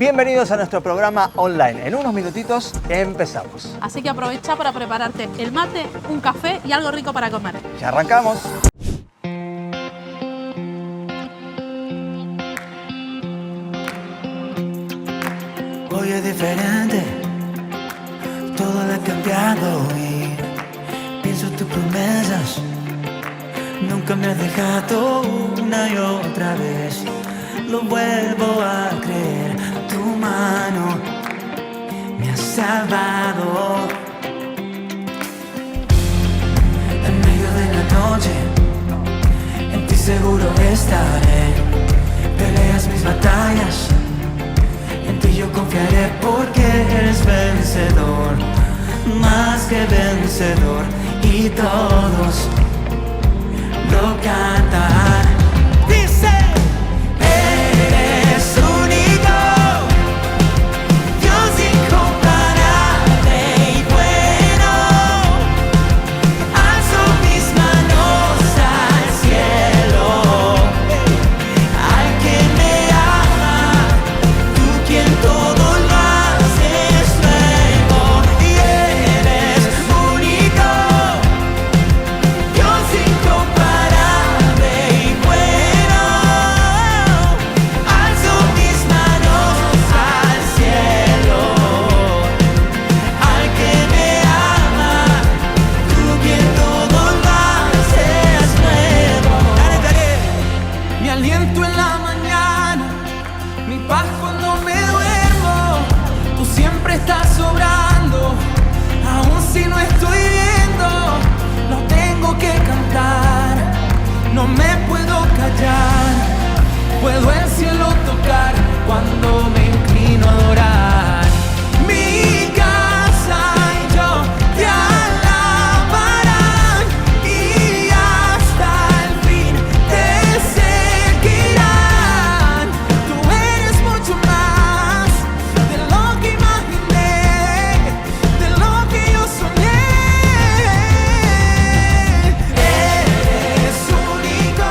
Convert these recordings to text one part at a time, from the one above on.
Bienvenidos a nuestro programa online. En unos minutitos empezamos. Así que aprovecha para prepararte el mate, un café y algo rico para comer. ¡Ya arrancamos! Hoy es diferente, todo ha cambiado y pienso tus promesas. Nunca me has dejado una y otra vez. Lo vuelvo a creer, tu mano me ha salvado. En medio de la noche, en ti seguro estaré. Peleas mis batallas, en ti yo confiaré porque eres vencedor, más que vencedor, y todos lo cantarán. Dice, eres único, Dios incomparable y bueno. Alzo mis manos al cielo, al que me ama, tú quien todo lo haces nuevo. Y eres único, Dios incomparable y bueno. Alzo mis manos al cielo, al que me ama, tú quien todo lo haces nuevo. Mi aliento en la mañana, mi paz cuando me duermo. Tú siempre estás sobrando, aun si no estoy viendo. No tengo que cantar, no me puedo callar. Puedo el cielo tocar cuando me inclino a adorar. Mi casa y yo te alabarán, y hasta el fin te seguirán. Tú eres mucho más de lo que imaginé, de lo que yo soñé. Eres único.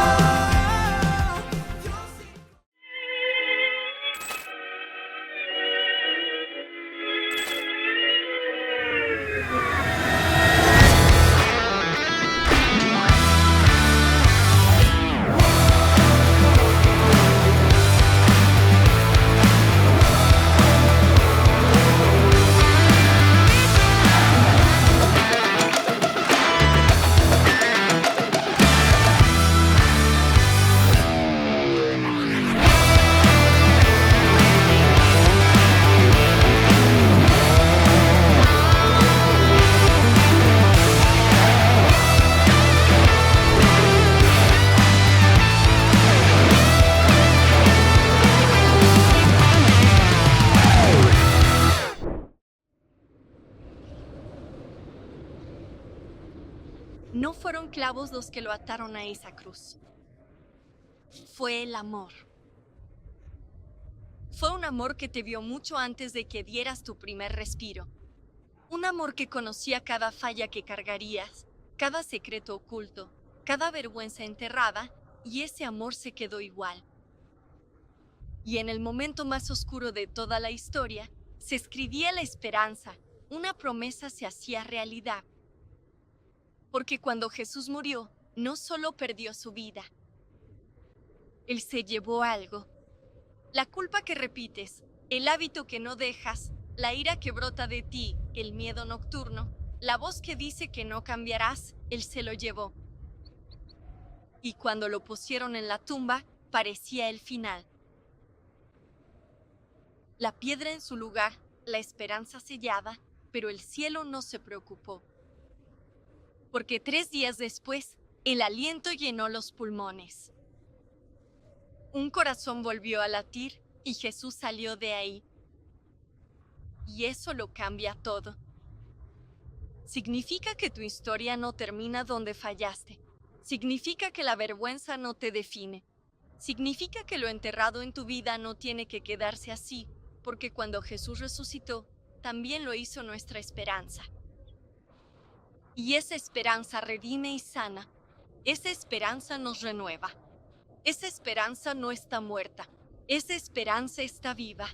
No fueron clavos los que lo ataron a esa cruz. Fue el amor. Fue un amor que te vio mucho antes de que dieras tu primer respiro. Un amor que conocía cada falla que cargarías, cada secreto oculto, cada vergüenza enterrada, y ese amor se quedó igual. Y en el momento más oscuro de toda la historia, se escribía la esperanza, una promesa se hacía realidad. Porque cuando Jesús murió, no solo perdió su vida. Él se llevó algo. La culpa que repites, el hábito que no dejas, la ira que brota de ti, el miedo nocturno, la voz que dice que no cambiarás, Él se lo llevó. Y cuando lo pusieron en la tumba, parecía el final. La piedra en su lugar, la esperanza sellada, pero el cielo no se preocupó. Porque 3 días después, el aliento llenó los pulmones. Un corazón volvió a latir y Jesús salió de ahí. Y eso lo cambia todo. Significa que tu historia no termina donde fallaste. Significa que la vergüenza no te define. Significa que lo enterrado en tu vida no tiene que quedarse así, porque cuando Jesús resucitó, también lo hizo nuestra esperanza. Y esa esperanza redime y sana. Esa esperanza nos renueva. Esa esperanza no está muerta. Esa esperanza está viva.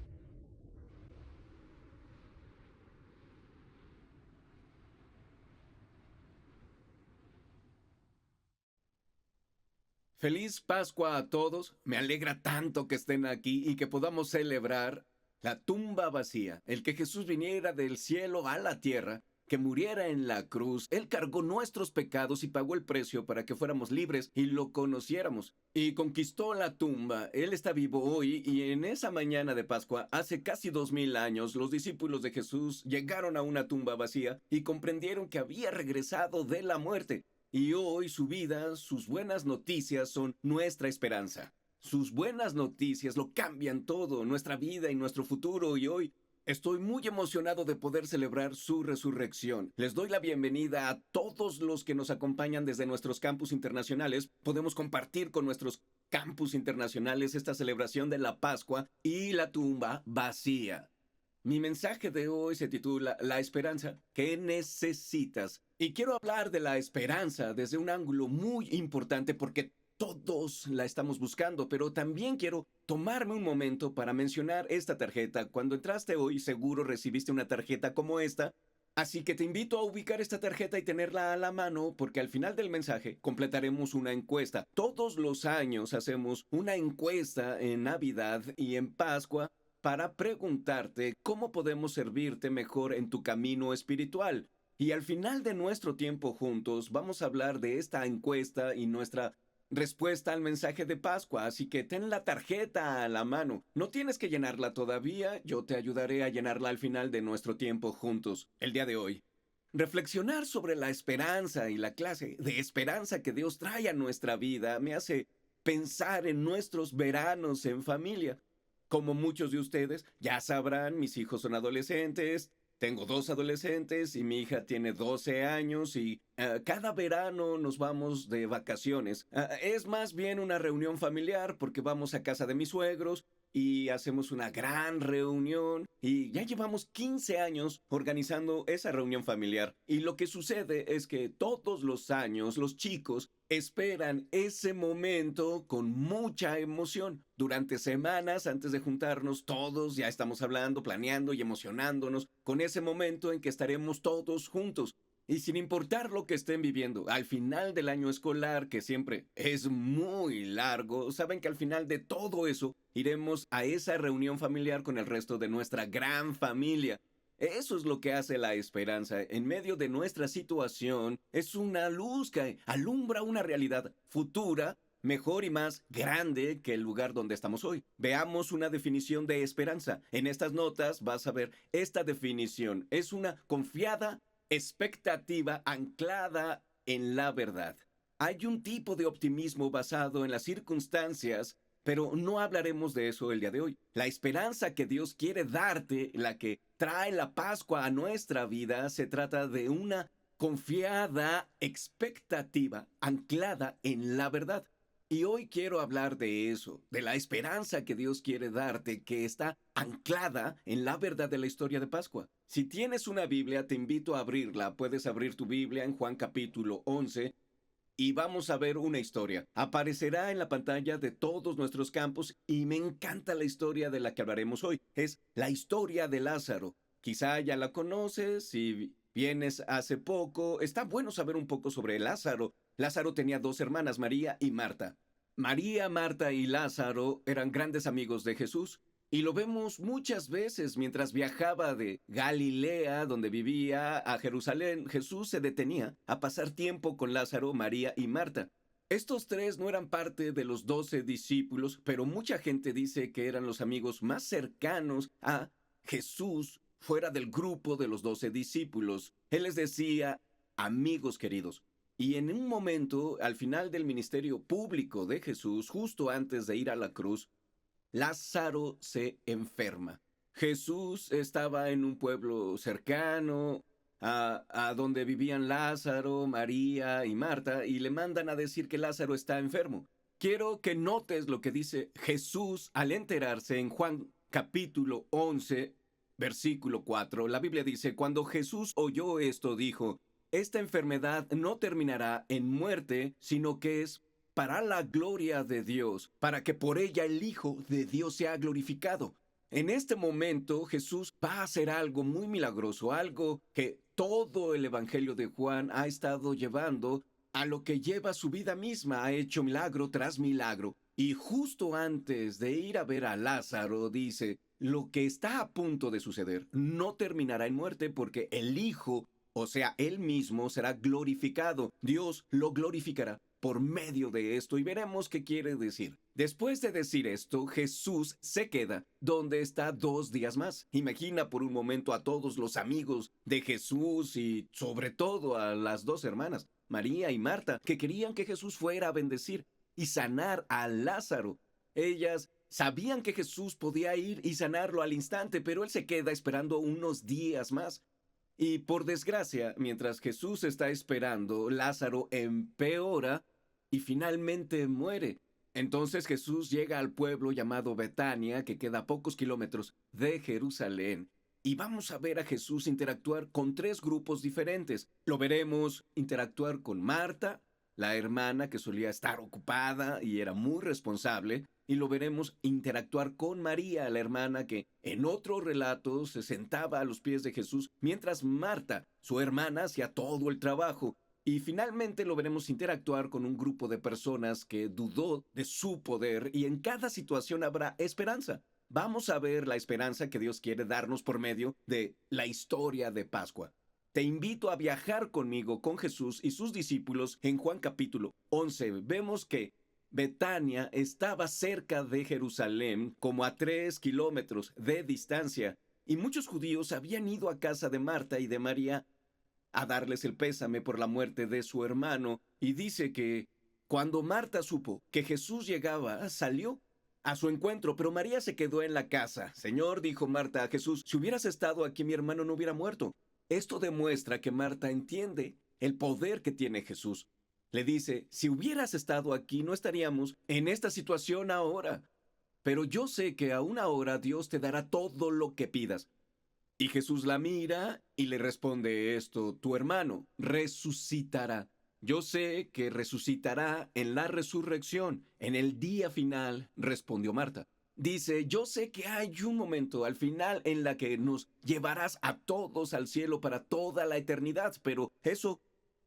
Feliz Pascua a todos. Me alegra tanto que estén aquí y que podamos celebrar la tumba vacía, el que Jesús viniera del cielo a la tierra, que muriera en la cruz. Él cargó nuestros pecados y pagó el precio para que fuéramos libres y lo conociéramos. Y conquistó la tumba. Él está vivo hoy y en esa mañana de Pascua, hace casi 2000 años, los discípulos de Jesús llegaron a una tumba vacía y comprendieron que había regresado de la muerte. Y hoy su vida, sus buenas noticias son nuestra esperanza. Sus buenas noticias lo cambian todo, nuestra vida y nuestro futuro. Y hoy estoy muy emocionado de poder celebrar su resurrección. Les doy la bienvenida a todos los que nos acompañan desde nuestros campus internacionales. Podemos compartir con nuestros campus internacionales esta celebración de la Pascua y la tumba vacía. Mi mensaje de hoy se titula La esperanza que necesitas. Y quiero hablar de la esperanza desde un ángulo muy importante porque todos la estamos buscando, pero también quiero tomarme un momento para mencionar esta tarjeta. Cuando entraste hoy, seguro recibiste una tarjeta como esta. Así que te invito a ubicar esta tarjeta y tenerla a la mano porque al final del mensaje completaremos una encuesta. Todos los años hacemos una encuesta en Navidad y en Pascua para preguntarte cómo podemos servirte mejor en tu camino espiritual. Y al final de nuestro tiempo juntos vamos a hablar de esta encuesta y nuestra respuesta al mensaje de Pascua, así que ten la tarjeta a la mano. No tienes que llenarla todavía, yo te ayudaré a llenarla al final de nuestro tiempo juntos, el día de hoy. Reflexionar sobre la esperanza y la clase de esperanza que Dios trae a nuestra vida me hace pensar en nuestros veranos en familia. Como muchos de ustedes ya sabrán, mis hijos son adolescentes. Tengo 2 adolescentes y mi hija tiene 12 años y cada verano nos vamos de vacaciones. Es más bien una reunión familiar porque vamos a casa de mis suegros y hacemos una gran reunión y ya llevamos 15 años organizando esa reunión familiar. Y lo que sucede es que todos los años los chicos esperan ese momento con mucha emoción. Durante semanas antes de juntarnos todos ya estamos hablando, planeando y emocionándonos con ese momento en que estaremos todos juntos. Y sin importar lo que estén viviendo, al final del año escolar, que siempre es muy largo, saben que al final de todo eso, iremos a esa reunión familiar con el resto de nuestra gran familia. Eso es lo que hace la esperanza. En medio de nuestra situación, es una luz que alumbra una realidad futura, mejor y más grande que el lugar donde estamos hoy. Veamos una definición de esperanza. En estas notas vas a ver esta definición. Es una confiada expectativa anclada en la verdad. Hay un tipo de optimismo basado en las circunstancias, pero no hablaremos de eso el día de hoy. La esperanza que Dios quiere darte, la que trae la Pascua a nuestra vida, se trata de una confiada expectativa anclada en la verdad. Y hoy quiero hablar de eso, de la esperanza que Dios quiere darte, que está anclada en la verdad de la historia de Pascua. Si tienes una Biblia, te invito a abrirla. Puedes abrir tu Biblia en Juan capítulo 11 y vamos a ver una historia. Aparecerá en la pantalla de todos nuestros campos y me encanta la historia de la que hablaremos hoy. Es la historia de Lázaro. Quizá ya la conoces, si vienes hace poco. Está bueno saber un poco sobre Lázaro. Lázaro tenía 2 hermanas, María y Marta. María, Marta y Lázaro eran grandes amigos de Jesús. Y lo vemos muchas veces mientras viajaba de Galilea, donde vivía, a Jerusalén. Jesús se detenía a pasar tiempo con Lázaro, María y Marta. Estos 3 no eran parte de los 12 discípulos, pero mucha gente dice que eran los amigos más cercanos a Jesús fuera del grupo de los 12 discípulos. Él les decía, amigos queridos. Y en un momento, al final del ministerio público de Jesús, justo antes de ir a la cruz, Lázaro se enferma. Jesús estaba en un pueblo cercano a donde vivían Lázaro, María y Marta, y le mandan a decir que Lázaro está enfermo. Quiero que notes lo que dice Jesús al enterarse en Juan capítulo 11, versículo 4. La Biblia dice, cuando Jesús oyó esto, dijo, esta enfermedad no terminará en muerte, sino que es para la gloria de Dios, para que por ella el Hijo de Dios sea glorificado. En este momento Jesús va a hacer algo muy milagroso, algo que todo el Evangelio de Juan ha estado llevando a lo que lleva su vida misma. Ha hecho milagro tras milagro. Y justo antes de ir a ver a Lázaro, dice, lo que está a punto de suceder no terminará en muerte porque el Hijo, o sea, Él mismo, será glorificado. Dios lo glorificará por medio de esto y veremos qué quiere decir. Después de decir esto, Jesús se queda donde está 2 días más. Imagina por un momento a todos los amigos de Jesús y sobre todo a las 2 hermanas, María y Marta, que querían que Jesús fuera a bendecir y sanar a Lázaro. Ellas sabían que Jesús podía ir y sanarlo al instante, pero él se queda esperando unos días más. Y por desgracia, mientras Jesús está esperando, Lázaro empeora y finalmente muere. Entonces Jesús llega al pueblo llamado Betania, que queda a pocos kilómetros de Jerusalén. Y vamos a ver a Jesús interactuar con 3 grupos diferentes. Lo veremos interactuar con Marta, la hermana que solía estar ocupada y era muy responsable, y lo veremos interactuar con María, la hermana que en otro relato se sentaba a los pies de Jesús, mientras Marta, su hermana, hacía todo el trabajo. Y finalmente lo veremos interactuar con un grupo de personas que dudó de su poder, y en cada situación habrá esperanza. Vamos a ver la esperanza que Dios quiere darnos por medio de la historia de Pascua. Te invito a viajar conmigo con Jesús y sus discípulos en Juan capítulo 11. Vemos que Betania estaba cerca de Jerusalén, como a 3 kilómetros de distancia, y muchos judíos habían ido a casa de Marta y de María a darles el pésame por la muerte de su hermano, y dice que cuando Marta supo que Jesús llegaba, salió a su encuentro, pero María se quedó en la casa. Señor, dijo Marta a Jesús, si hubieras estado aquí mi hermano no hubiera muerto. Esto demuestra que Marta entiende el poder que tiene Jesús. Le dice, si hubieras estado aquí no estaríamos en esta situación ahora. Pero yo sé que aún ahora Dios te dará todo lo que pidas. Y Jesús la mira y le responde esto, tu hermano resucitará. Yo sé que resucitará en la resurrección, en el día final, respondió Marta. Dice, yo sé que hay un momento al final en la que nos llevarás a todos al cielo para toda la eternidad, pero eso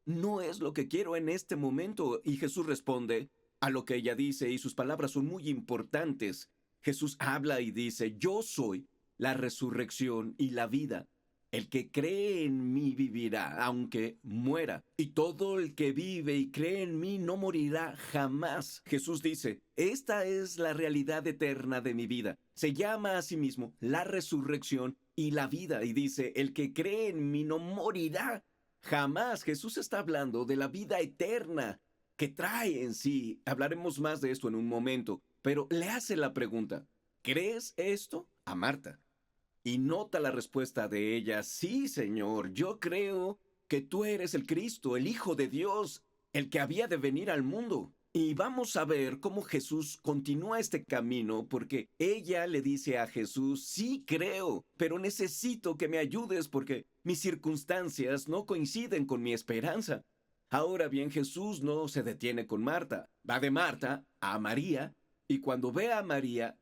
no es lo que quiero en este momento. Y Jesús responde a lo que ella dice y sus palabras son muy importantes. Jesús habla y dice, yo soy la resurrección y la vida. El que cree en mí vivirá, aunque muera. Y todo el que vive y cree en mí no morirá jamás. Jesús dice, esta es la realidad eterna de mi vida. Se llama a sí mismo la resurrección y la vida. Y dice, el que cree en mí no morirá jamás. Jesús está hablando de la vida eterna que trae en sí. Hablaremos más de esto en un momento. Pero le hace la pregunta, ¿crees esto? A Marta. Y nota la respuesta de ella, sí, Señor, yo creo que tú eres el Cristo, el Hijo de Dios, el que había de venir al mundo. Y vamos a ver cómo Jesús continúa este camino, porque ella le dice a Jesús, sí creo, pero necesito que me ayudes porque mis circunstancias no coinciden con mi esperanza. Ahora bien, Jesús no se detiene con Marta, va de Marta a María, y cuando ve a María,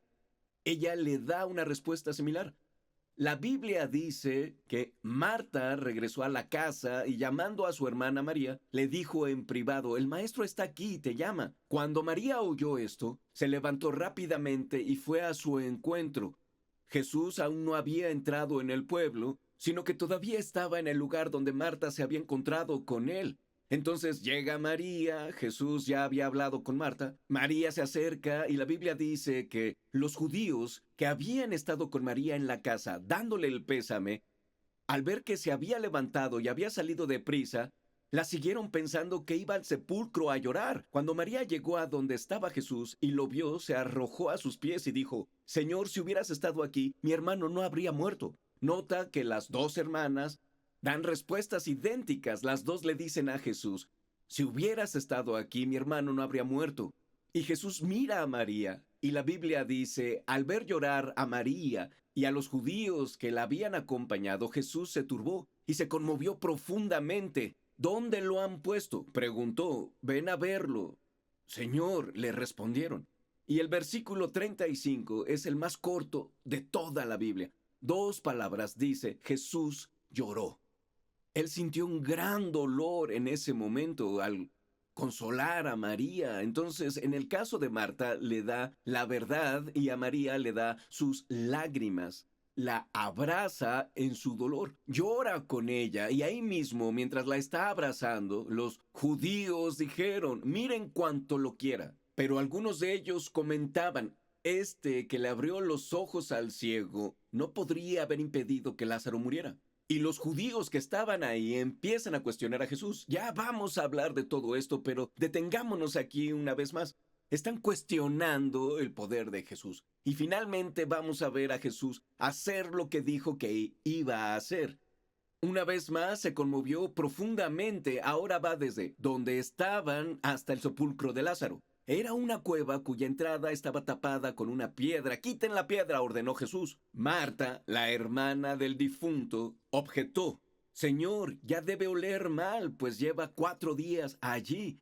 ella le da una respuesta similar. La Biblia dice que Marta regresó a la casa y llamando a su hermana María, le dijo en privado, el maestro está aquí y te llama. Cuando María oyó esto, se levantó rápidamente y fue a su encuentro. Jesús aún no había entrado en el pueblo, sino que todavía estaba en el lugar donde Marta se había encontrado con él. Entonces llega María, Jesús ya había hablado con Marta, María se acerca y la Biblia dice que los judíos que habían estado con María en la casa dándole el pésame, al ver que se había levantado y había salido deprisa, la siguieron pensando que iba al sepulcro a llorar. Cuando María llegó a donde estaba Jesús y lo vio, se arrojó a sus pies y dijo, Señor, si hubieras estado aquí, mi hermano no habría muerto. Nota que las 2 hermanas dan respuestas idénticas. Las 2 le dicen a Jesús, si hubieras estado aquí, mi hermano no habría muerto. Y Jesús mira a María, y la Biblia dice, al ver llorar a María y a los judíos que la habían acompañado, Jesús se turbó y se conmovió profundamente. ¿Dónde lo han puesto?, preguntó. Ven a verlo. Señor, le respondieron. Y el versículo 35 es el más corto de toda la Biblia. 2 palabras dice, Jesús lloró. Él sintió un gran dolor en ese momento al consolar a María. Entonces, en el caso de Marta, le da la verdad y a María le da sus lágrimas. La abraza en su dolor, llora con ella y ahí mismo, mientras la está abrazando, los judíos dijeron, miren cuánto lo quiera. Pero algunos de ellos comentaban, este que le abrió los ojos al ciego no podría haber impedido que Lázaro muriera. Y los judíos que estaban ahí empiezan a cuestionar a Jesús. Ya vamos a hablar de todo esto, pero detengámonos aquí una vez más. Están cuestionando el poder de Jesús. Y finalmente vamos a ver a Jesús hacer lo que dijo que iba a hacer. Una vez más se conmovió profundamente. Ahora va desde donde estaban hasta el sepulcro de Lázaro. Era una cueva cuya entrada estaba tapada con una piedra. ¡Quiten la piedra!, ordenó Jesús. Marta, la hermana del difunto, objetó. Señor, ya debe oler mal, pues lleva 4 días allí.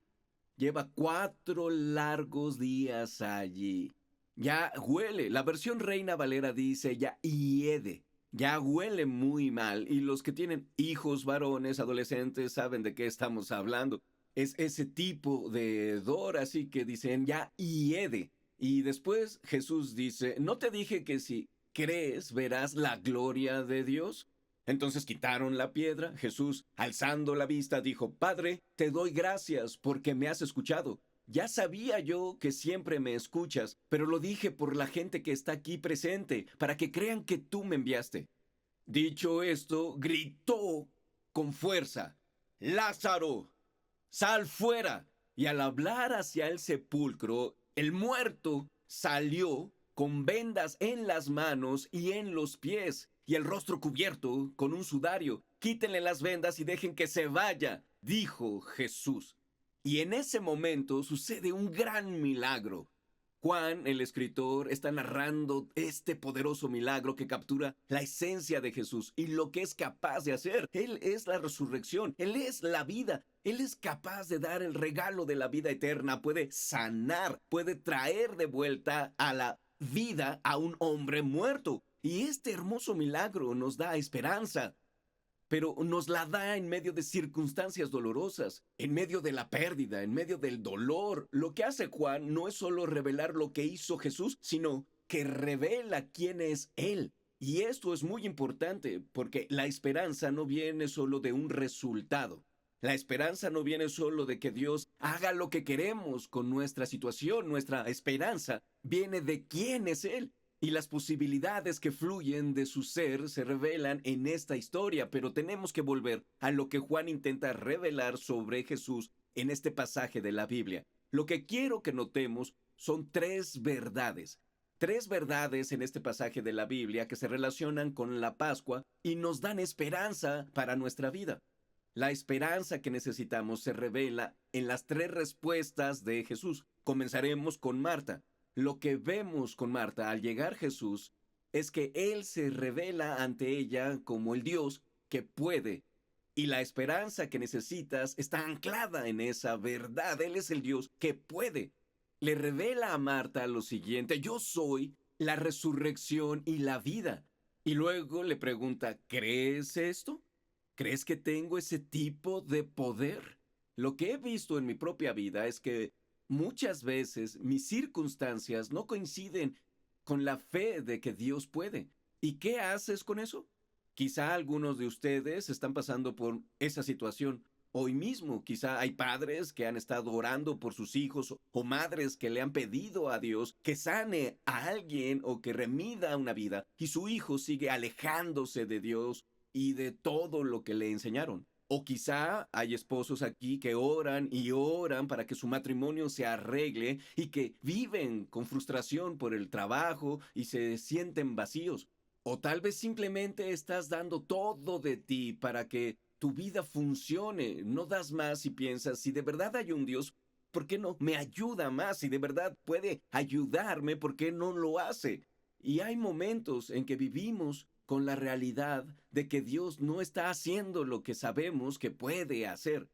Lleva 4 largos días allí. Ya huele. La versión Reina Valera dice ya hiede. Ya huele muy mal. Y los que tienen hijos varones, adolescentes, saben de qué estamos hablando. Es ese tipo de hedor, así que dicen ya hiede. Y después Jesús dice, ¿no te dije que si crees verás la gloria de Dios? Entonces quitaron la piedra. Jesús, alzando la vista, dijo, Padre, te doy gracias porque me has escuchado. Ya sabía yo que siempre me escuchas, pero lo dije por la gente que está aquí presente, para que crean que tú me enviaste. Dicho esto, gritó con fuerza, Lázaro, sal fuera. Y al hablar hacia el sepulcro, el muerto salió con vendas en las manos y en los pies, y el rostro cubierto con un sudario. Quítenle las vendas y dejen que se vaya, dijo Jesús. Y en ese momento sucede un gran milagro. Juan, el escritor, está narrando este poderoso milagro que captura la esencia de Jesús y lo que es capaz de hacer. Él es la resurrección, Él es la vida, Él es capaz de dar el regalo de la vida eterna, puede sanar, puede traer de vuelta a la vida a un hombre muerto. Y este hermoso milagro nos da esperanza, pero nos la da en medio de circunstancias dolorosas, en medio de la pérdida, en medio del dolor. Lo que hace Juan no es solo revelar lo que hizo Jesús, sino que revela quién es Él. Y esto es muy importante porque la esperanza no viene solo de un resultado. La esperanza no viene solo de que Dios haga lo que queremos con nuestra situación. Nuestra esperanza viene de quién es Él. Y las posibilidades que fluyen de su ser se revelan en esta historia, pero tenemos que volver a lo que Juan intenta revelar sobre Jesús en este pasaje de la Biblia. Lo que quiero que notemos son 3 verdades. 3 verdades en este pasaje de la Biblia que se relacionan con la Pascua y nos dan esperanza para nuestra vida. La esperanza que necesitamos se revela en las 3 respuestas de Jesús. Comenzaremos con Marta. Lo que vemos con Marta al llegar Jesús es que Él se revela ante ella como el Dios que puede. Y la esperanza que necesitas está anclada en esa verdad. Él es el Dios que puede. Le revela a Marta lo siguiente: yo soy la resurrección y la vida. Y luego le pregunta, ¿crees esto? ¿Crees que tengo ese tipo de poder? Lo que he visto en mi propia vida es que muchas veces mis circunstancias no coinciden con la fe de que Dios puede. ¿Y qué haces con eso? Quizá algunos de ustedes están pasando por esa situación hoy mismo. Quizá hay padres que han estado orando por sus hijos o madres que le han pedido a Dios que sane a alguien o que remida una vida y su hijo sigue alejándose de Dios y de todo lo que le enseñaron. O quizá hay esposos aquí que oran y oran para que su matrimonio se arregle y que viven con frustración por el trabajo y se sienten vacíos. O tal vez simplemente estás dando todo de ti para que tu vida funcione. No das más y piensas, si de verdad hay un Dios, ¿por qué no me ayuda más? Si de verdad puede ayudarme, ¿por qué no lo hace? Y hay momentos en que vivimos con la realidad de que Dios no está haciendo lo que sabemos que puede hacer.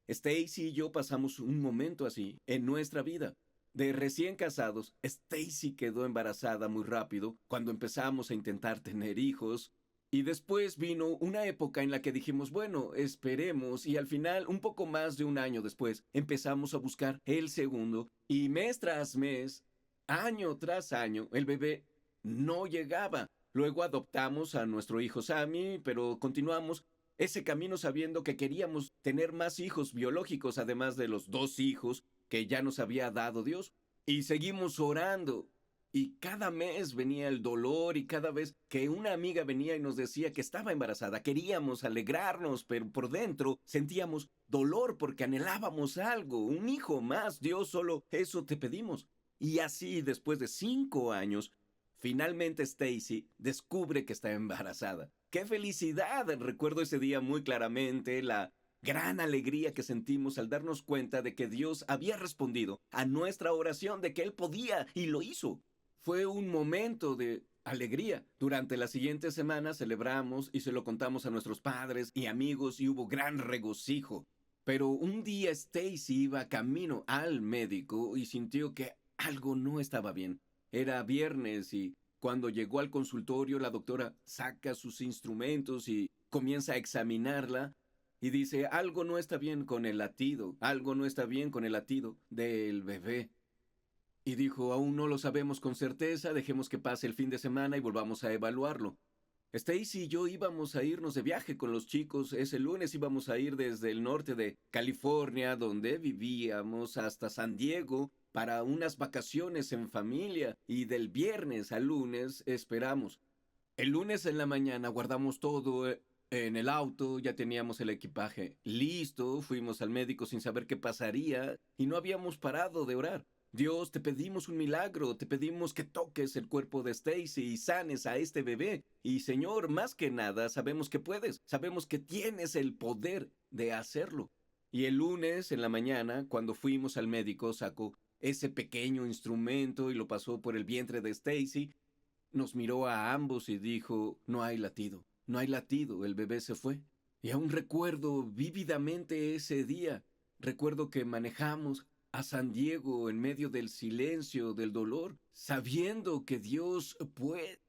Stacy y yo pasamos un momento así en nuestra vida. De recién casados, Stacy quedó embarazada muy rápido. Cuando empezamos a intentar tener hijos, Y después vino una época en la que dijimos, bueno, esperemos, y al final, un poco más de un año después, empezamos a buscar el segundo, y mes tras mes, año tras año, el bebé no llegaba. Luego adoptamos a nuestro hijo Sammy, pero continuamos ese camino sabiendo que queríamos tener más hijos biológicos, además de los 2 hijos que ya nos había dado Dios. Y seguimos orando. Y cada mes venía el dolor, y cada vez que una amiga venía y nos decía que estaba embarazada, queríamos alegrarnos, pero por dentro sentíamos dolor porque anhelábamos algo, un hijo más. Dios, solo eso te pedimos. Y así, después de 5 años, finalmente Stacy descubre que está embarazada. ¡Qué felicidad! Recuerdo ese día muy claramente, la gran alegría que sentimos al darnos cuenta de que Dios había respondido a nuestra oración, de que Él podía, y lo hizo. Fue un momento de alegría. Durante la siguiente semana celebramos y se lo contamos a nuestros padres y amigos, y hubo gran regocijo. Pero un día Stacy iba camino al médico y sintió que algo no estaba bien. Era viernes, y cuando llegó al consultorio, la doctora saca sus instrumentos y comienza a examinarla y dice, algo no está bien con el latido, algo no está bien con el latido del bebé. Y dijo, aún no lo sabemos con certeza, dejemos que pase el fin de semana y volvamos a evaluarlo. Stacy y yo íbamos a irnos de viaje con los chicos. Ese lunes íbamos a ir desde el norte de California, donde vivíamos, hasta San Diego para unas vacaciones en familia. Y del viernes al lunes esperamos. El lunes en la mañana guardamos todo en el auto, ya teníamos el equipaje listo, fuimos al médico sin saber qué pasaría y no habíamos parado de orar. Dios, te pedimos un milagro, te pedimos que toques el cuerpo de Stacy y sanes a este bebé. Y Señor, más que nada, sabemos que puedes, sabemos que tienes el poder de hacerlo. Y el lunes en la mañana, cuando fuimos al médico, sacó ese pequeño instrumento y lo pasó por el vientre de Stacy. Nos miró a ambos y dijo, no hay latido, no hay latido, el bebé se fue. Y aún recuerdo vívidamente ese día. Recuerdo que manejamos a San Diego en medio del silencio, del dolor, sabiendo que Dios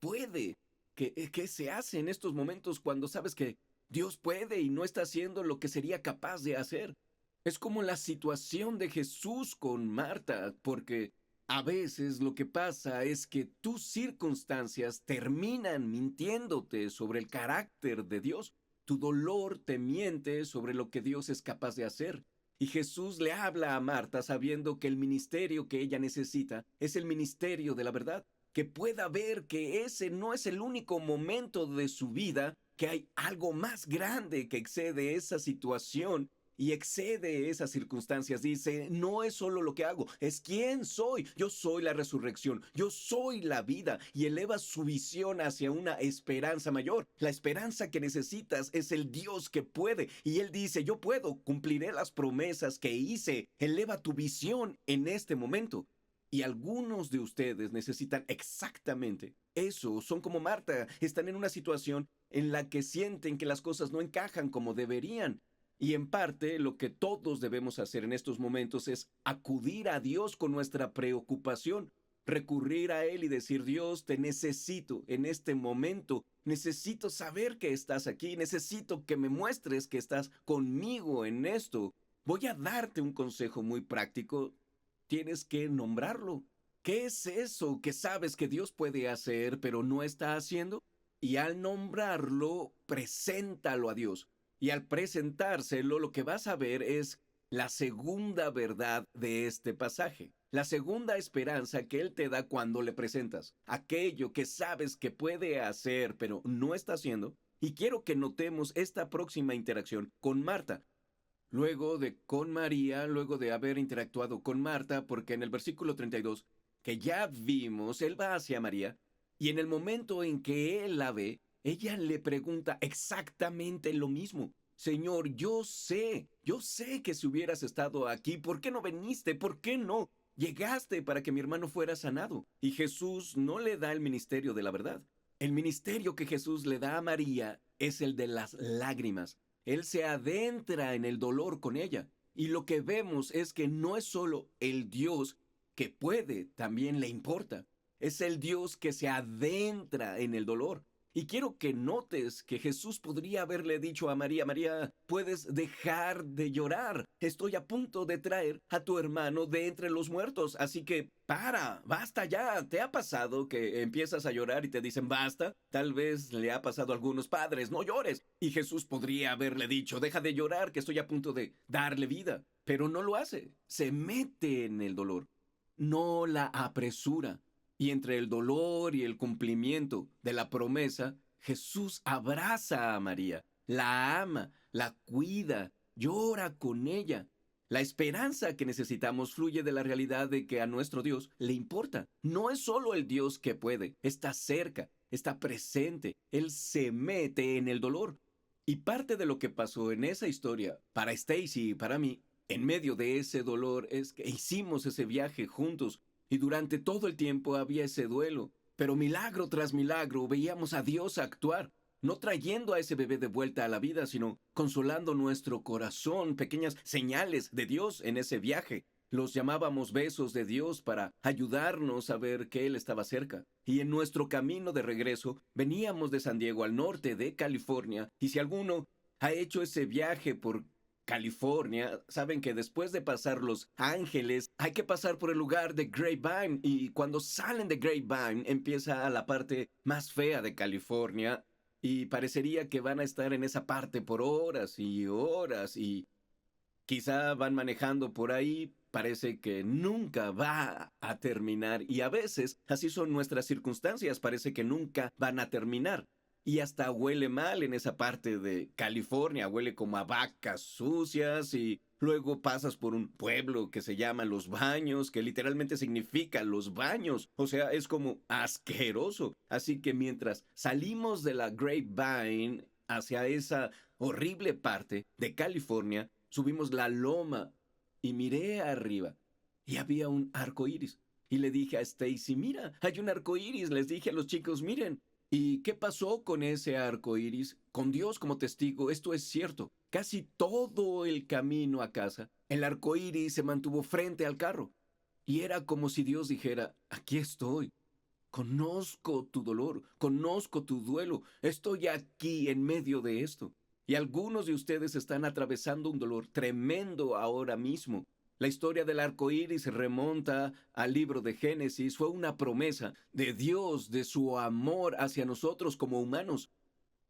puede. ¿Qué se hace en estos momentos cuando sabes que Dios puede y no está haciendo lo que sería capaz de hacer? Es como la situación de Jesús con Marta, porque a veces lo que pasa es que tus circunstancias terminan mintiéndote sobre el carácter de Dios. Tu dolor te miente sobre lo que Dios es capaz de hacer. Y Jesús le habla a Marta sabiendo que el ministerio que ella necesita es el ministerio de la verdad, que pueda ver que ese no es el único momento de su vida, que hay algo más grande que excede esa situación y excede esas circunstancias. Dice, no es solo lo que hago, es quién soy. Yo soy la resurrección, yo soy la vida, y eleva su visión hacia una esperanza mayor. La esperanza que necesitas es el Dios que puede, y Él dice, yo puedo, cumpliré las promesas que hice. Eleva tu visión en este momento. Y algunos de ustedes necesitan exactamente eso. Son como Marta, están en una situación en la que sienten que las cosas no encajan como deberían. Y en parte lo que todos debemos hacer en estos momentos es acudir a Dios con nuestra preocupación, recurrir a Él y decir, Dios, te necesito en este momento, necesito saber que estás aquí, necesito que me muestres que estás conmigo en esto. Voy a darte un consejo muy práctico, tienes que nombrarlo. ¿Qué es eso que sabes que Dios puede hacer pero no está haciendo? Y al nombrarlo, preséntalo a Dios. Y al presentárselo, lo que vas a ver es la segunda verdad de este pasaje. La segunda esperanza que Él te da cuando le presentas. Aquello que sabes que puede hacer, pero no está haciendo. Y quiero que notemos esta próxima interacción con Marta. Luego de con María, luego de haber interactuado con Marta, porque en el versículo 32, que ya vimos, Él va hacia María, y en el momento en que Él la ve, ella le pregunta exactamente lo mismo. Señor, yo sé que si hubieras estado aquí, ¿por qué no viniste? ¿Por qué no llegaste para que mi hermano fuera sanado? Y Jesús no le da el ministerio de la verdad. El ministerio que Jesús le da a María es el de las lágrimas. Él se adentra en el dolor con ella. Y lo que vemos es que no es solo el Dios que puede, también le importa. Es el Dios que se adentra en el dolor. Y quiero que notes que Jesús podría haberle dicho a María, María, puedes dejar de llorar. Estoy a punto de traer a tu hermano de entre los muertos. Así que basta ya. ¿Te ha pasado que empiezas a llorar y te dicen basta? Tal vez le ha pasado a algunos padres, no llores. Y Jesús podría haberle dicho, deja de llorar, que estoy a punto de darle vida. Pero no lo hace. Se mete en el dolor. No la apresura. Y entre el dolor y el cumplimiento de la promesa, Jesús abraza a María, la ama, la cuida, llora con ella. La esperanza que necesitamos fluye de la realidad de que a nuestro Dios le importa. No es solo el Dios que puede, está cerca, está presente. Él se mete en el dolor. Y parte de lo que pasó en esa historia, para Stacy y para mí, en medio de ese dolor, es que hicimos ese viaje juntos. Y durante todo el tiempo había ese duelo. Pero milagro tras milagro veíamos a Dios actuar, no trayendo a ese bebé de vuelta a la vida, sino consolando nuestro corazón, pequeñas señales de Dios en ese viaje. Los llamábamos besos de Dios para ayudarnos a ver que Él estaba cerca. Y en nuestro camino de regreso veníamos de San Diego al norte de California. Y si alguno ha hecho ese viaje por California, saben que después de pasar Los Ángeles hay que pasar por el lugar de Grapevine, y cuando salen de Grapevine empieza la parte más fea de California y parecería que van a estar en esa parte por horas y horas, y quizá van manejando por ahí, parece que nunca va a terminar, y a veces así son nuestras circunstancias, parece que nunca van a terminar. Y hasta huele mal en esa parte de California, huele como a vacas sucias, y luego pasas por un pueblo que se llama Los Baños, que literalmente significa los baños, o sea, es como asqueroso. Así que mientras salimos de la Grapevine hacia esa horrible parte de California, subimos la loma y miré arriba y había un arco iris. Y le dije a Stacy, mira, hay un arco iris. Les dije a los chicos, miren. ¿Y qué pasó con ese arco iris? Con Dios como testigo, esto es cierto. Casi todo el camino a casa, el arco iris se mantuvo frente al carro. Y era como si Dios dijera, aquí estoy. Conozco tu dolor, conozco tu duelo. Estoy aquí en medio de esto. Y algunos de ustedes están atravesando un dolor tremendo ahora mismo. La historia del arco iris se remonta al libro de Génesis. Fue una promesa de Dios, de su amor hacia nosotros como humanos.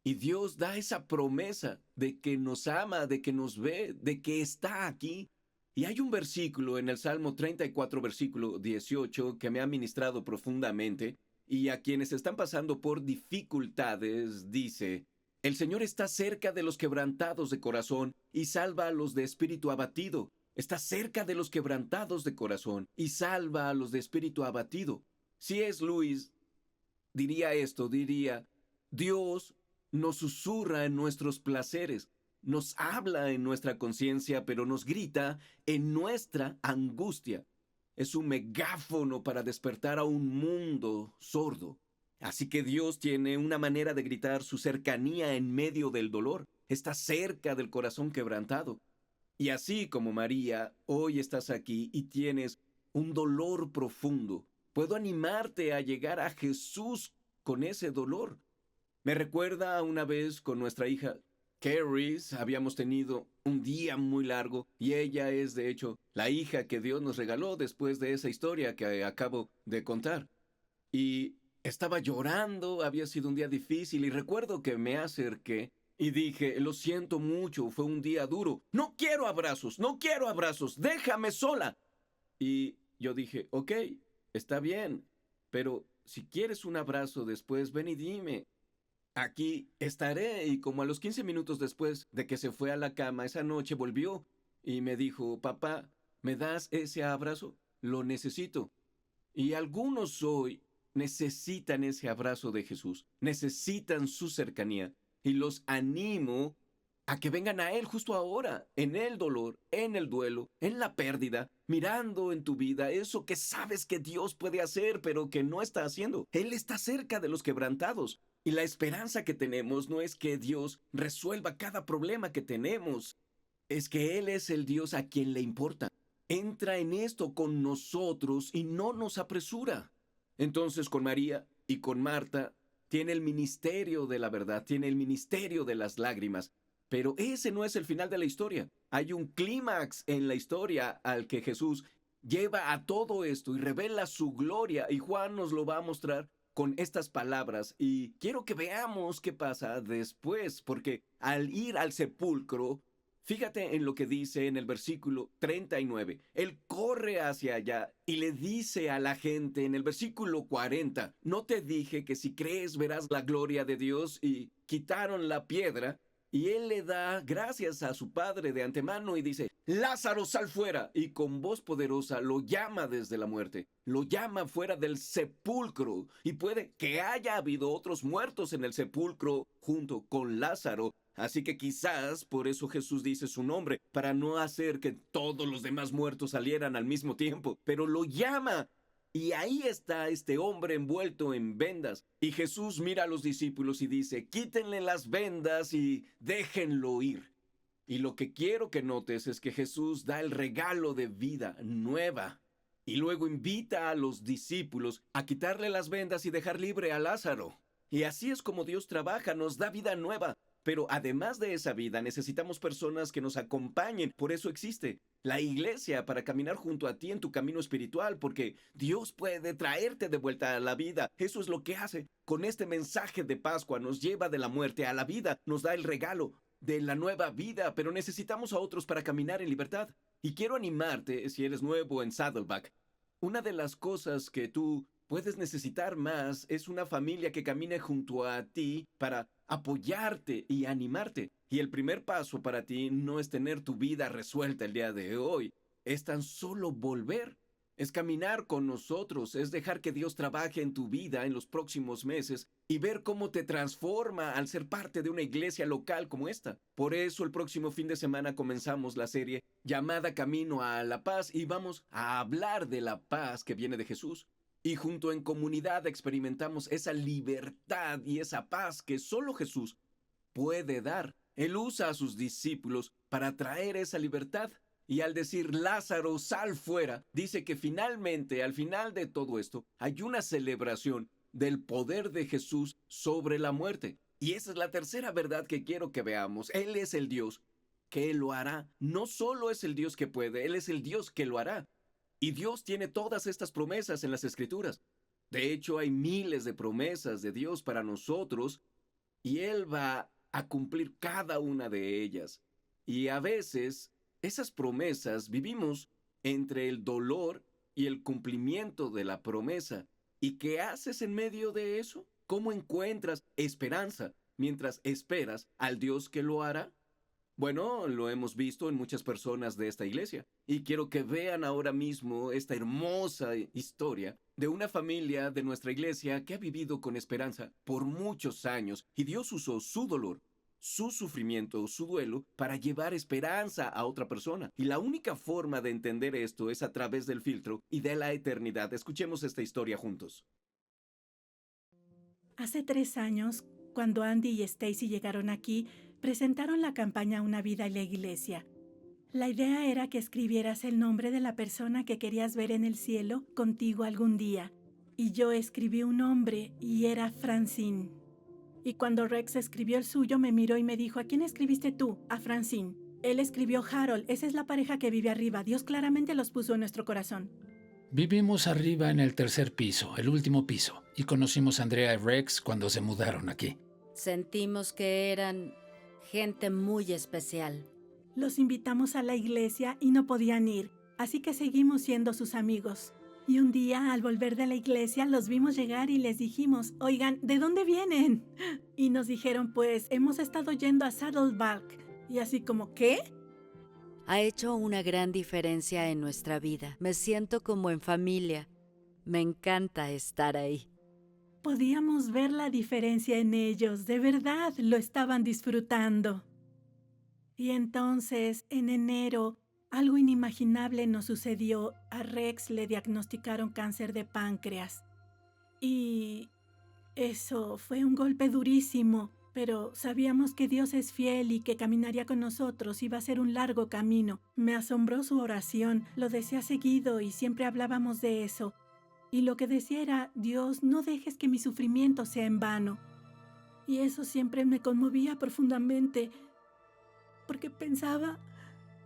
Y Dios da esa promesa de que nos ama, de que nos ve, de que está aquí. Y hay un versículo en el Salmo 34, versículo 18, que me ha ministrado profundamente. Y a quienes están pasando por dificultades, dice: el Señor está cerca de los quebrantados de corazón y salva a los de espíritu abatido. Está cerca de los quebrantados de corazón y salva a los de espíritu abatido. C.S. Lewis diría esto, diría: Dios nos susurra en nuestros placeres, nos habla en nuestra conciencia, pero nos grita en nuestra angustia. Es un megáfono para despertar a un mundo sordo. Así que Dios tiene una manera de gritar su cercanía en medio del dolor. Está cerca del corazón quebrantado. Y así como María, hoy estás aquí y tienes un dolor profundo. Puedo animarte a llegar a Jesús con ese dolor. Me recuerda a una vez con nuestra hija Carrie, habíamos tenido un día muy largo y ella es de hecho la hija que Dios nos regaló después de esa historia que acabo de contar. Y estaba llorando, había sido un día difícil y recuerdo que me acerqué y dije: lo siento mucho, fue un día duro. No quiero abrazos, déjame sola. Y yo dije: ok, está bien, pero si quieres un abrazo después, ven y dime. Aquí estaré. Y como a los 15 minutos después de que se fue a la cama esa noche, volvió y me dijo: papá, ¿me das ese abrazo? Lo necesito. Y algunos hoy necesitan ese abrazo de Jesús, necesitan su cercanía. Y los animo a que vengan a Él justo ahora, en el dolor, en el duelo, en la pérdida, mirando en tu vida eso que sabes que Dios puede hacer, pero que no está haciendo. Él está cerca de los quebrantados. Y la esperanza que tenemos no es que Dios resuelva cada problema que tenemos, es que Él es el Dios a quien le importa. Entra en esto con nosotros y no nos apresura. Entonces con María y con Marta tiene el ministerio de la verdad, tiene el ministerio de las lágrimas. Pero ese no es el final de la historia. Hay un clímax en la historia al que Jesús lleva a todo esto y revela su gloria, y Juan nos lo va a mostrar con estas palabras. Y quiero que veamos qué pasa después, porque al ir al sepulcro, fíjate en lo que dice en el versículo 39. Él corre hacia allá y le dice a la gente en el versículo 40, ¿no te dije que si crees verás la gloria de Dios? Y quitaron la piedra. Y él le da gracias a su padre de antemano y dice, Lázaro, sal fuera. Y con voz poderosa lo llama desde la muerte. Lo llama fuera del sepulcro. Y puede que haya habido otros muertos en el sepulcro junto con Lázaro. Así que quizás por eso Jesús dice su nombre, para no hacer que todos los demás muertos salieran al mismo tiempo. Pero lo llama. Y ahí está este hombre envuelto en vendas. Y Jesús mira a los discípulos y dice, quítenle las vendas y déjenlo ir. Y lo que quiero que notes es que Jesús da el regalo de vida nueva. Y luego invita a los discípulos a quitarle las vendas y dejar libre a Lázaro. Y así es como Dios trabaja, nos da vida nueva. Pero además de esa vida, necesitamos personas que nos acompañen. Por eso existe la iglesia, para caminar junto a ti en tu camino espiritual, porque Dios puede traerte de vuelta a la vida. Eso es lo que hace. Con este mensaje de Pascua nos lleva de la muerte a la vida, nos da el regalo de la nueva vida, pero necesitamos a otros para caminar en libertad. Y quiero animarte, si eres nuevo en Saddleback, una de las cosas que tú puedes necesitar más es una familia que camine junto a ti para apoyarte y animarte. Y el primer paso para ti no es tener tu vida resuelta el día de hoy. Es tan solo volver. Es caminar con nosotros. Es dejar que Dios trabaje en tu vida en los próximos meses y ver cómo te transforma al ser parte de una iglesia local como esta. Por eso el próximo fin de semana comenzamos la serie llamada Camino a la Paz y vamos a hablar de la paz que viene de Jesús. Y junto en comunidad experimentamos esa libertad y esa paz que solo Jesús puede dar. Él usa a sus discípulos para traer esa libertad. Y al decir, Lázaro, sal fuera, dice que finalmente, al final de todo esto, hay una celebración del poder de Jesús sobre la muerte. Y esa es la tercera verdad que quiero que veamos. Él es el Dios que lo hará. No solo es el Dios que puede, Él es el Dios que lo hará. Y Dios tiene todas estas promesas en las Escrituras. De hecho, hay miles de promesas de Dios para nosotros y Él va a cumplir cada una de ellas. Y a veces, esas promesas vivimos entre el dolor y el cumplimiento de la promesa. ¿Y qué haces en medio de eso? ¿Cómo encuentras esperanza mientras esperas al Dios que lo hará? Bueno, lo hemos visto en muchas personas de esta iglesia. Y quiero que vean ahora mismo esta hermosa historia de una familia de nuestra iglesia que ha vivido con esperanza por muchos años. Y Dios usó su dolor, su sufrimiento, su duelo, para llevar esperanza a otra persona. Y la única forma de entender esto es a través del filtro y de la eternidad. Escuchemos esta historia juntos. Hace 3 años, cuando Andy y Stacy llegaron aquí, presentaron la campaña Una vida en la iglesia. La idea era que escribieras el nombre de la persona que querías ver en el cielo contigo algún día. Y yo escribí un nombre y era Francine. Y cuando Rex escribió el suyo, me miró y me dijo, ¿a quién escribiste tú? A Francine. Él escribió Harold, esa es la pareja que vive arriba. Dios claramente los puso en nuestro corazón. Vivimos arriba en el 3er piso, el último piso, y conocimos a Andrea y Rex cuando se mudaron aquí. Sentimos que eran gente muy especial. Los invitamos a la iglesia y no podían ir, así que seguimos siendo sus amigos. Y un día, al volver de la iglesia, los vimos llegar y les dijimos, oigan, ¿de dónde vienen? Y nos dijeron, pues, hemos estado yendo a Saddleback. Y así como, ¿qué? Ha hecho una gran diferencia en nuestra vida. Me siento como en familia. Me encanta estar ahí. Podíamos ver la diferencia en ellos, de verdad, lo estaban disfrutando. Y entonces, en enero, algo inimaginable nos sucedió. A Rex le diagnosticaron cáncer de páncreas. Y eso fue un golpe durísimo, pero sabíamos que Dios es fiel y que caminaría con nosotros. Iba a ser un largo camino. Me asombró su oración, lo decía seguido y siempre hablábamos de eso. Y lo que decía era: Dios, no dejes que mi sufrimiento sea en vano. Y eso siempre me conmovía profundamente, porque pensaba,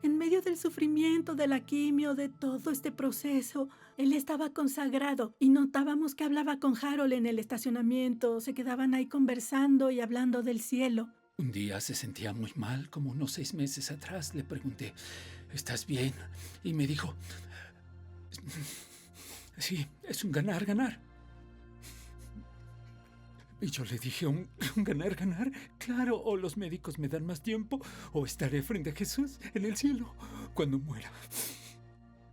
en medio del sufrimiento, de la quimio, de todo este proceso, él estaba consagrado y notábamos que hablaba con Harold en el estacionamiento, se quedaban ahí conversando y hablando del cielo. Un día se sentía muy mal, como unos 6 meses atrás. Le pregunté, ¿estás bien? Y me dijo, sí, es un ganar, ganar. Y yo le dije, ¿un ganar, ganar? Claro, o los médicos me dan más tiempo, o estaré frente a Jesús en el cielo cuando muera.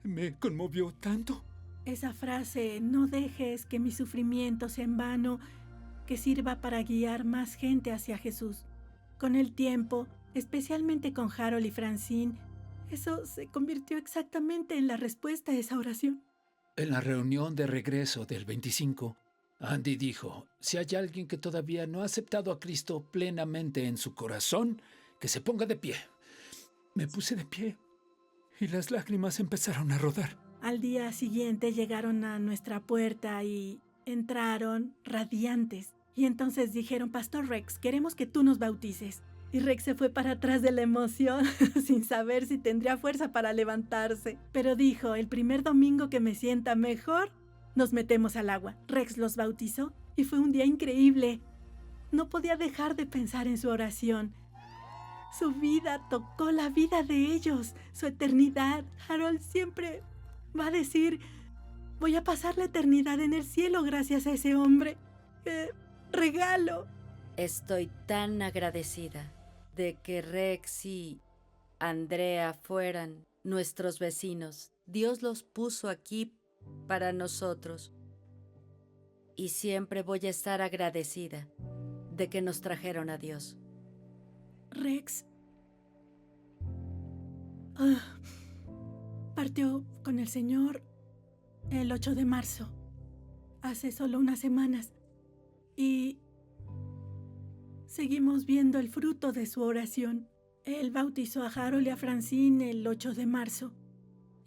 Me conmovió tanto. Esa frase, no dejes que mi sufrimiento sea en vano, que sirva para guiar más gente hacia Jesús. Con el tiempo, especialmente con Harold y Francine, eso se convirtió exactamente en la respuesta a esa oración. En la reunión de regreso del 25, Andy dijo, si hay alguien que todavía no ha aceptado a Cristo plenamente en su corazón, que se ponga de pie. Me puse de pie y las lágrimas empezaron a rodar. Al día siguiente llegaron a nuestra puerta y entraron radiantes. Y entonces dijeron, Pastor Rex, queremos que tú nos bautices. Y Rex se fue para atrás de la emoción, sin saber si tendría fuerza para levantarse. Pero dijo, el primer domingo que me sienta mejor, nos metemos al agua. Rex los bautizó y fue un día increíble. No podía dejar de pensar en su oración. Su vida tocó la vida de ellos, su eternidad. Harold siempre va a decir, voy a pasar la eternidad en el cielo gracias a ese hombre. ¡Qué regalo! Estoy tan agradecida de que Rex y Andrea fueran nuestros vecinos. Dios los puso aquí para nosotros. Y siempre voy a estar agradecida de que nos trajeron a Dios. Rex partió con el Señor el 8 de marzo, hace solo unas semanas, y seguimos viendo el fruto de su oración. Él bautizó a Harold y a Francine el 8 de marzo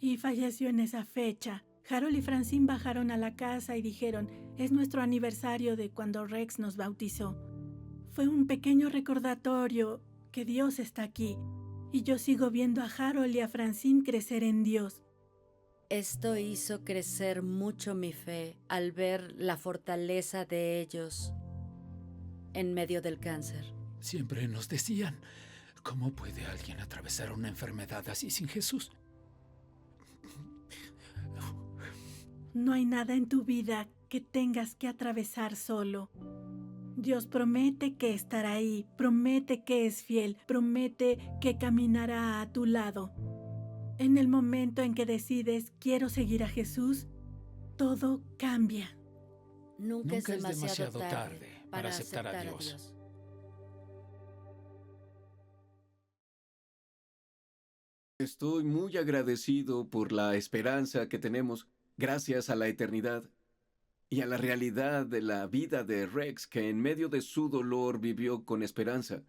y falleció en esa fecha. Harold y Francine bajaron a la casa y dijeron, es nuestro aniversario de cuando Rex nos bautizó. Fue un pequeño recordatorio que Dios está aquí, y yo sigo viendo a Harold y a Francine crecer en Dios. Esto hizo crecer mucho mi fe al ver la fortaleza de ellos en medio del cáncer. Siempre nos decían, ¿cómo puede alguien atravesar una enfermedad así sin Jesús? No hay nada en tu vida que tengas que atravesar solo. Dios promete que estará ahí, promete que es fiel, promete que caminará a tu lado. En el momento en que decides, quiero seguir a Jesús, todo cambia. Nunca es demasiado tarde para aceptar a Dios. Estoy muy agradecido por la esperanza que tenemos gracias a la eternidad y a la realidad de la vida de Rex, que en medio de su dolor vivió con esperanza,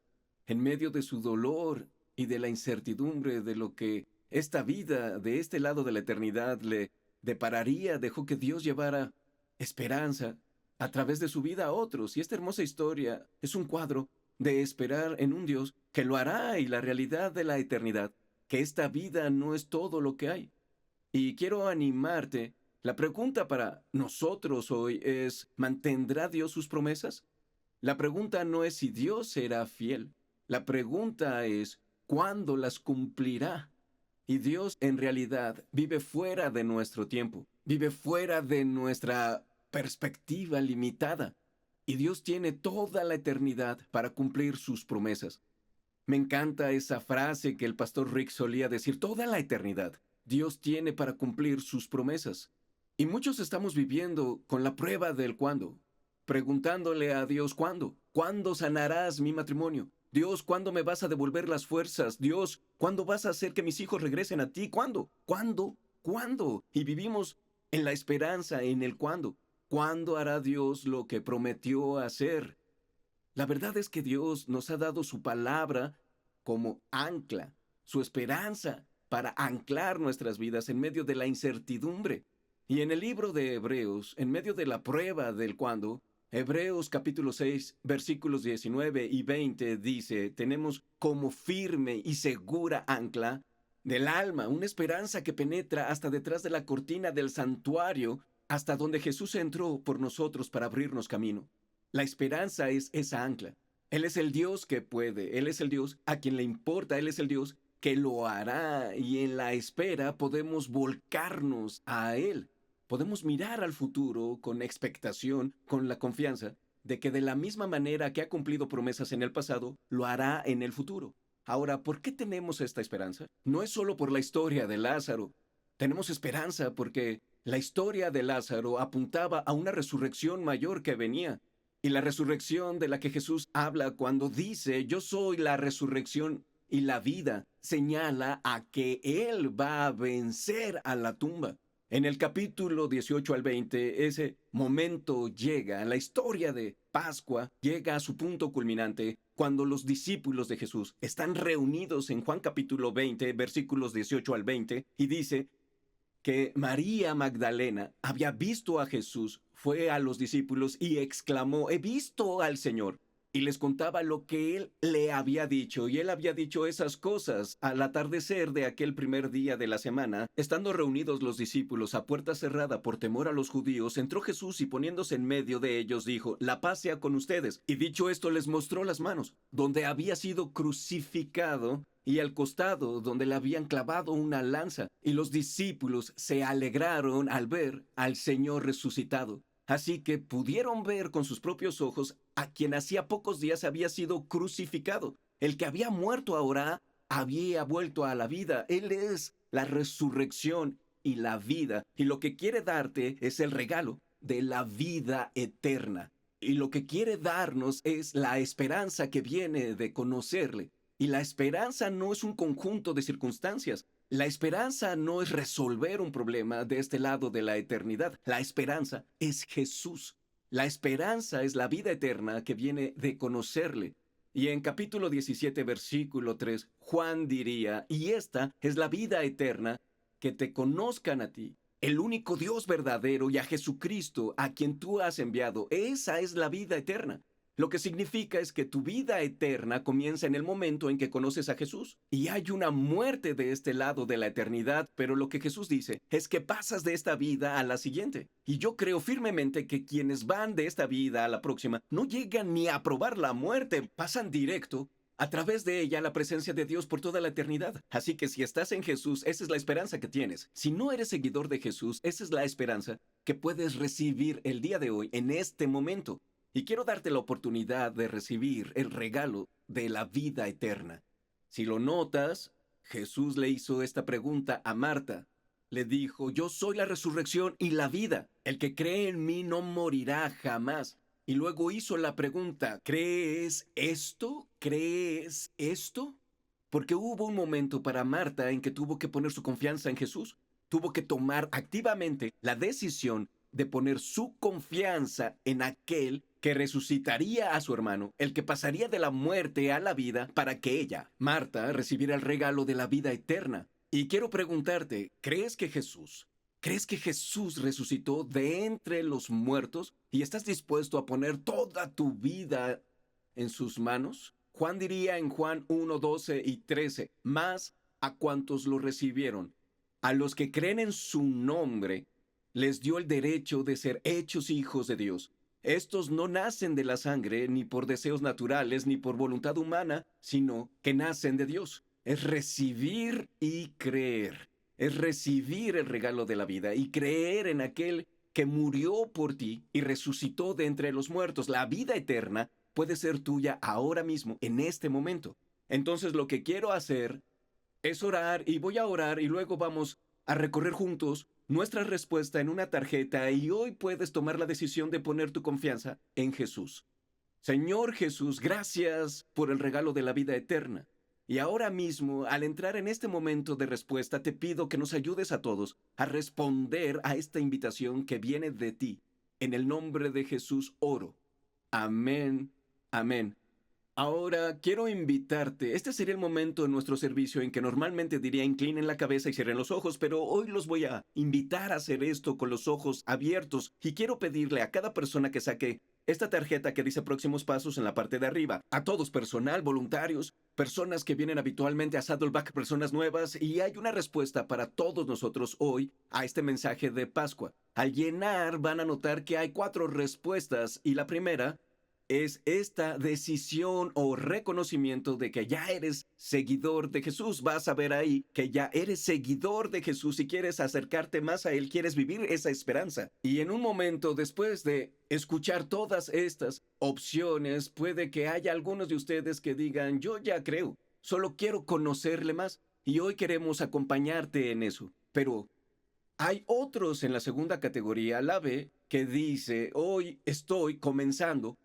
en medio de su dolor y de la incertidumbre de lo que esta vida de este lado de la eternidad le depararía, dejó que Dios llevara esperanza a través de su vida a otros. Y esta hermosa historia es un cuadro de esperar en un Dios que lo hará, y la realidad de la eternidad, que esta vida no es todo lo que hay. Y quiero animarte. La pregunta para nosotros hoy es, ¿mantendrá Dios sus promesas? La pregunta no es si Dios será fiel. La pregunta es, ¿cuándo las cumplirá? Y Dios en realidad vive fuera de nuestro tiempo, vive fuera de nuestra perspectiva limitada. Y Dios tiene toda la eternidad para cumplir sus promesas. Me encanta esa frase que el pastor Rick solía decir, toda la eternidad Dios tiene para cumplir sus promesas. Y muchos estamos viviendo con la prueba del cuándo, preguntándole a Dios, ¿cuándo? ¿Cuándo sanarás mi matrimonio? Dios, ¿cuándo me vas a devolver las fuerzas? Dios, ¿cuándo vas a hacer que mis hijos regresen a ti? ¿Cuándo? ¿Cuándo? ¿Cuándo? Y vivimos en la esperanza, en el cuándo. ¿Cuándo hará Dios lo que prometió hacer? La verdad es que Dios nos ha dado su palabra como ancla, su esperanza para anclar nuestras vidas en medio de la incertidumbre. Y en el libro de Hebreos, en medio de la prueba del cuándo, Hebreos capítulo 6, versículos 19 y 20 dice, tenemos como firme y segura ancla del alma, una esperanza que penetra hasta detrás de la cortina del santuario, hasta donde Jesús entró por nosotros para abrirnos camino. La esperanza es esa ancla. Él es el Dios que puede, Él es el Dios a quien le importa, Él es el Dios que lo hará, y en la espera podemos volcarnos a Él. Podemos mirar al futuro con expectación, con la confianza de que de la misma manera que ha cumplido promesas en el pasado, lo hará en el futuro. Ahora, ¿por qué tenemos esta esperanza? No es solo por la historia de Lázaro. Tenemos esperanza porque la historia de Lázaro apuntaba a una resurrección mayor que venía. Y la resurrección de la que Jesús habla cuando dice, yo soy la resurrección y la vida, señala a que Él va a vencer a la tumba. En el capítulo 18 al 20, ese momento llega, la historia de Pascua llega a su punto culminante cuando los discípulos de Jesús están reunidos en Juan capítulo 20, versículos 18 al 20, y dice que María Magdalena había visto a Jesús, fue a los discípulos y exclamó, he visto al Señor. Y les contaba lo que él le había dicho, y él había dicho esas cosas al atardecer de aquel primer día de la semana. Estando reunidos los discípulos a puerta cerrada por temor a los judíos, entró Jesús y poniéndose en medio de ellos dijo, la paz sea con ustedes. Y dicho esto les mostró las manos, donde había sido crucificado, y al costado donde le habían clavado una lanza. Y los discípulos se alegraron al ver al Señor resucitado. Así que pudieron ver con sus propios ojos a quien hacía pocos días había sido crucificado. El que había muerto ahora había vuelto a la vida. Él es la resurrección y la vida. Y lo que quiere darte es el regalo de la vida eterna. Y lo que quiere darnos es la esperanza que viene de conocerle. Y la esperanza no es un conjunto de circunstancias. La esperanza no es resolver un problema de este lado de la eternidad. La esperanza es Jesús. La esperanza es la vida eterna que viene de conocerle. Y en capítulo 17, versículo 3, Juan diría, y esta es la vida eterna, que te conozcan a ti, el único Dios verdadero, y a Jesucristo, a quien tú has enviado. Esa es la vida eterna. Lo que significa es que tu vida eterna comienza en el momento en que conoces a Jesús. Y hay una muerte de este lado de la eternidad, pero lo que Jesús dice es que pasas de esta vida a la siguiente. Y yo creo firmemente que quienes van de esta vida a la próxima no llegan ni a probar la muerte, pasan directo a través de ella a la presencia de Dios por toda la eternidad. Así que si estás en Jesús, esa es la esperanza que tienes. Si no eres seguidor de Jesús, esa es la esperanza que puedes recibir el día de hoy, en este momento. Y quiero darte la oportunidad de recibir el regalo de la vida eterna. Si lo notas, Jesús le hizo esta pregunta a Marta. Le dijo, yo soy la resurrección y la vida. El que cree en mí no morirá jamás. Y luego hizo la pregunta, ¿crees esto? ¿Crees esto? Porque hubo un momento para Marta en que tuvo que poner su confianza en Jesús. Tuvo que tomar activamente la decisión de poner su confianza en aquel que resucitaría a su hermano, el que pasaría de la muerte a la vida para que ella, Marta, recibiera el regalo de la vida eterna. Y quiero preguntarte, ¿crees que Jesús resucitó de entre los muertos y estás dispuesto a poner toda tu vida en sus manos? Juan diría en Juan 1, 12 y 13, más a cuantos lo recibieron, a los que creen en su nombre, les dio el derecho de ser hechos hijos de Dios. Estos no nacen de la sangre, ni por deseos naturales, ni por voluntad humana, sino que nacen de Dios. Es recibir y creer. Es recibir el regalo de la vida y creer en aquel que murió por ti y resucitó de entre los muertos. La vida eterna puede ser tuya ahora mismo, en este momento. Entonces lo que quiero hacer es orar, y voy a orar, y luego vamos a recorrer juntos nuestra respuesta en una tarjeta, y hoy puedes tomar la decisión de poner tu confianza en Jesús. Señor Jesús, gracias por el regalo de la vida eterna. Y ahora mismo, al entrar en este momento de respuesta, te pido que nos ayudes a todos a responder a esta invitación que viene de ti. En el nombre de Jesús oro. Amén. Amén. Ahora quiero invitarte. Este sería el momento en nuestro servicio en que normalmente diría inclinen la cabeza y cierren los ojos, pero hoy los voy a invitar a hacer esto con los ojos abiertos y quiero pedirle a cada persona que saque esta tarjeta que dice próximos pasos en la parte de arriba, a todos, personal, voluntarios, personas que vienen habitualmente a Saddleback, personas nuevas, y hay una respuesta para todos nosotros hoy a este mensaje de Pascua. Al llenar van a notar que hay 4 respuestas y la primera es esta decisión o reconocimiento de que ya eres seguidor de Jesús. Vas a ver ahí que ya eres seguidor de Jesús y quieres acercarte más a Él, quieres vivir esa esperanza. Y en un momento, después de escuchar todas estas opciones, puede que haya algunos de ustedes que digan, yo ya creo, solo quiero conocerle más. Y hoy queremos acompañarte en eso. Pero hay otros en la segunda categoría, la B, que dice, hoy estoy comenzando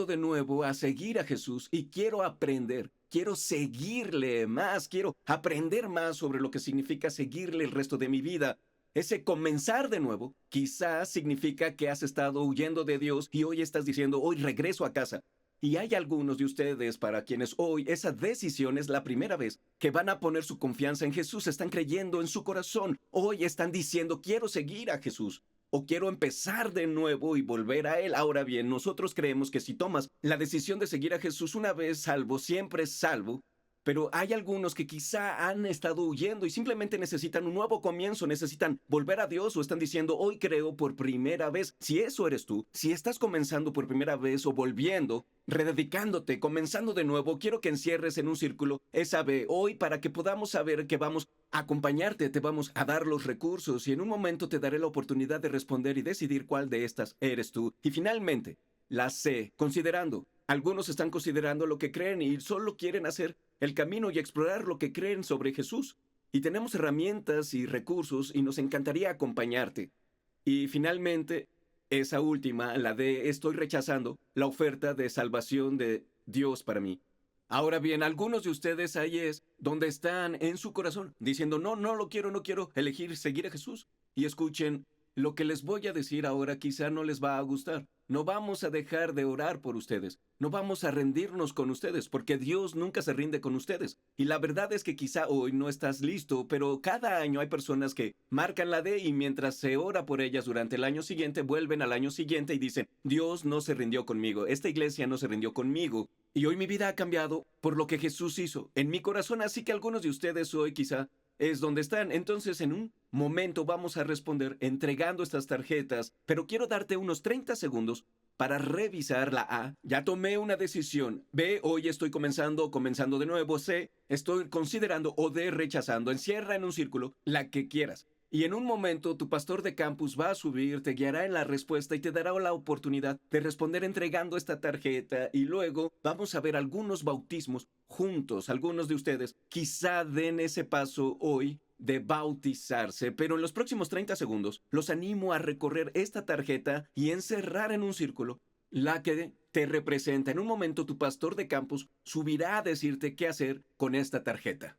de nuevo a seguir a Jesús y quiero aprender, quiero seguirle más, quiero aprender más sobre lo que significa seguirle el resto de mi vida. Ese comenzar de nuevo quizás significa que has estado huyendo de Dios y hoy estás diciendo, hoy regreso a casa. Y hay algunos de ustedes para quienes hoy esa decisión es la primera vez que van a poner su confianza en Jesús, están creyendo en su corazón. Hoy están diciendo, quiero seguir a Jesús. O quiero empezar de nuevo y volver a Él. Ahora bien, nosotros creemos que si tomas la decisión de seguir a Jesús una vez salvo, siempre es salvo. Pero hay algunos que quizá han estado huyendo y simplemente necesitan un nuevo comienzo, necesitan volver a Dios o están diciendo, hoy creo por primera vez. Si eso eres tú, si estás comenzando por primera vez o volviendo, rededicándote, comenzando de nuevo, quiero que encierres en un círculo esa B hoy para que podamos saber que vamos a acompañarte, te vamos a dar los recursos y en un momento te daré la oportunidad de responder y decidir cuál de estas eres tú. Y finalmente, la C, considerando. Algunos están considerando lo que creen y solo quieren hacer el camino y explorar lo que creen sobre Jesús. Y tenemos herramientas y recursos y nos encantaría acompañarte. Y finalmente, esa última, la de estoy rechazando la oferta de salvación de Dios para mí. Ahora bien, algunos de ustedes ahí es donde están en su corazón diciendo, no lo quiero, no quiero elegir seguir a Jesús. Y escuchen, lo que les voy a decir ahora quizá no les va a gustar. No vamos a dejar de orar por ustedes. No vamos a rendirnos con ustedes, porque Dios nunca se rinde con ustedes. Y la verdad es que quizá hoy no estás listo, pero cada año hay personas que marcan la D y mientras se ora por ellas durante el año siguiente, vuelven al año siguiente y dicen, Dios no se rindió conmigo, esta iglesia no se rindió conmigo. Y hoy mi vida ha cambiado por lo que Jesús hizo en mi corazón, así que algunos de ustedes hoy quizá es donde están. Entonces, en un momento vamos a responder entregando estas tarjetas, pero quiero darte unos 30 segundos para revisar la A. Ya tomé una decisión. B, hoy estoy comenzando de nuevo. C, estoy considerando o D, rechazando. Encierra en un círculo la que quieras. Y en un momento tu pastor de campus va a subir, te guiará en la respuesta y te dará la oportunidad de responder entregando esta tarjeta. Y luego vamos a ver algunos bautismos juntos. Algunos de ustedes quizá den ese paso hoy de bautizarse. Pero en los próximos 30 segundos los animo a recorrer esta tarjeta y encerrar en un círculo la que te representa. En un momento tu pastor de campus subirá a decirte qué hacer con esta tarjeta.